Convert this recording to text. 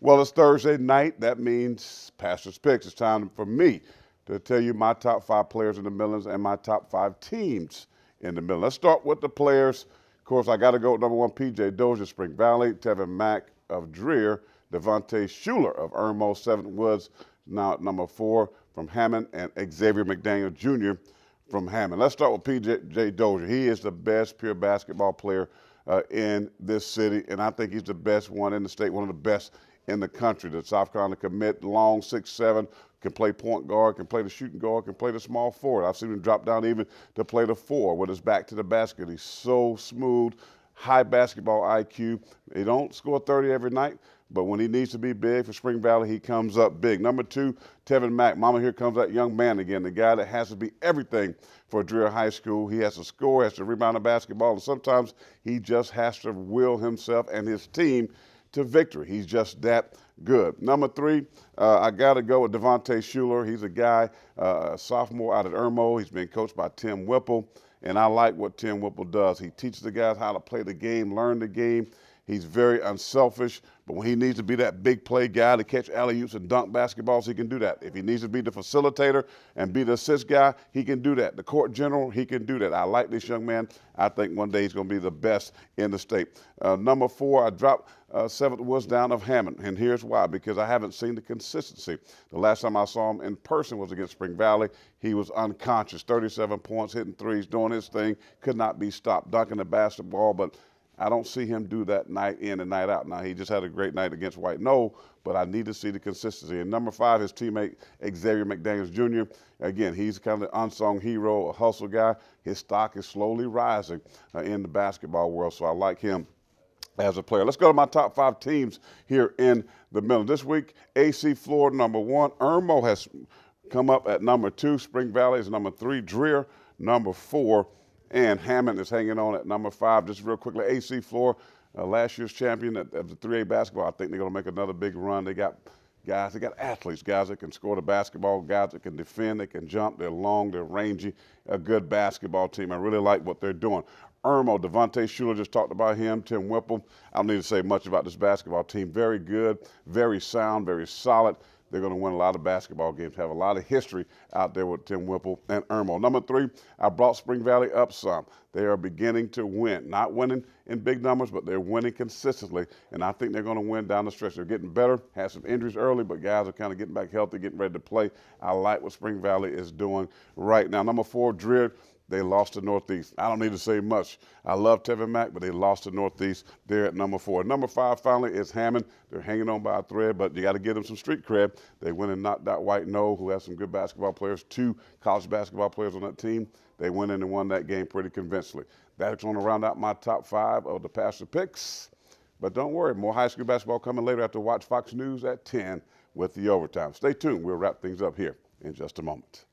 Well, it's Thursday night. That means Pastor's Picks. It's time for me to tell you my top 5 players in the Millions and my top 5 teams in the Millions. Let's start with the players. Of course, I got to go with number 1, P.J. Dozier, Spring Valley, Tevin Mack of Dreer, Devontae Shuler of Irmo, 7th Woods, now at number 4 from Hammond, and Xavier McDaniel Jr. from Hammond. Let's start with P.J. Dozier. He is the best pure basketball player in this city, and I think he's the best one in the state, one of the best in the country. The South Carolina commit, long, 6'7", can play point guard, can play the shooting guard, can play the small forward. I've seen him drop down even to play the 4 with his back to the basket. He's so smooth, high basketball IQ. He don't score 30 every night, but when he needs to be big for Spring Valley, he comes up big. Number 2, Tevin Mack. Mama, here comes that young man again, the guy that has to be everything for Dreer High School. He has to score, has to rebound the basketball, and sometimes he just has to will himself and his team to victory. He's just that good. Number 3, I got to go with Devontae Shuler. He's a guy, sophomore out at Irmo. He's been coached by Tim Whipple, and I like what Tim Whipple does. He teaches the guys how to play the game, learn the game. He's very unselfish, but when he needs to be that big play guy to catch alley-oops and dunk basketballs, he can do that. If he needs to be the facilitator and be the assist guy, he can do that. The court general, he can do that. I like this young man. I think one day he's going to be the best in the state. Number 4, I dropped 7th Woods down of Hammond, and here's why, because I haven't seen the consistency. The last time I saw him in person was against Spring Valley. He was unconscious, 37 points, hitting threes, doing his thing, could not be stopped, dunking the basketball, but I don't see him do that night in and night out. Now, he just had a great night against White Knoll, but I need to see the consistency. And number 5, his teammate Xavier McDaniel Jr. Again, he's kind of the unsung hero, a hustle guy. His stock is slowly rising in the basketball world, so I like him as a player. Let's go to my top 5 teams here in the middle. This week, AC Florida, number 1. Irmo has come up at number 2. Spring Valley is number 3. Dreer, number 4. And Hammond is hanging on at number 5. Just real quickly, AC Florida, last year's champion of the 3A basketball. I think they're going to make another big run. They got guys, they got athletes, guys that can score the basketball, guys that can defend, they can jump, they're long, they're rangy, a good basketball team. I really like what they're doing. Irmo, Devontae Shuler, just talked about him, Tim Whipple. I don't need to say much about this basketball team. Very good, very sound, very solid. They're going to win a lot of basketball games, have a lot of history out there with Tim Whipple and Irmo. Number 3, I brought Spring Valley up some. They are beginning to win. Not winning in big numbers, but they're winning consistently, and I think they're going to win down the stretch. They're getting better, had some injuries early, but guys are kind of getting back healthy, getting ready to play. I like what Spring Valley is doing right now. Number 4, Dreer. They lost to Northeast. I don't need to say much. I love Tevin Mack, but they lost to Northeast. They're at number 4. Number 5, finally, is Hammond. They're hanging on by a thread, but you got to give them some street cred. They went and knocked out White Knoll, who has some good basketball players, 2 college basketball players on that team. They went in and won that game pretty convincingly. That's going to round out my top 5 of the Pastor Picks. But don't worry, more high school basketball coming later after Watch Fox News at 10 with the overtime. Stay tuned. We'll wrap things up here in just a moment.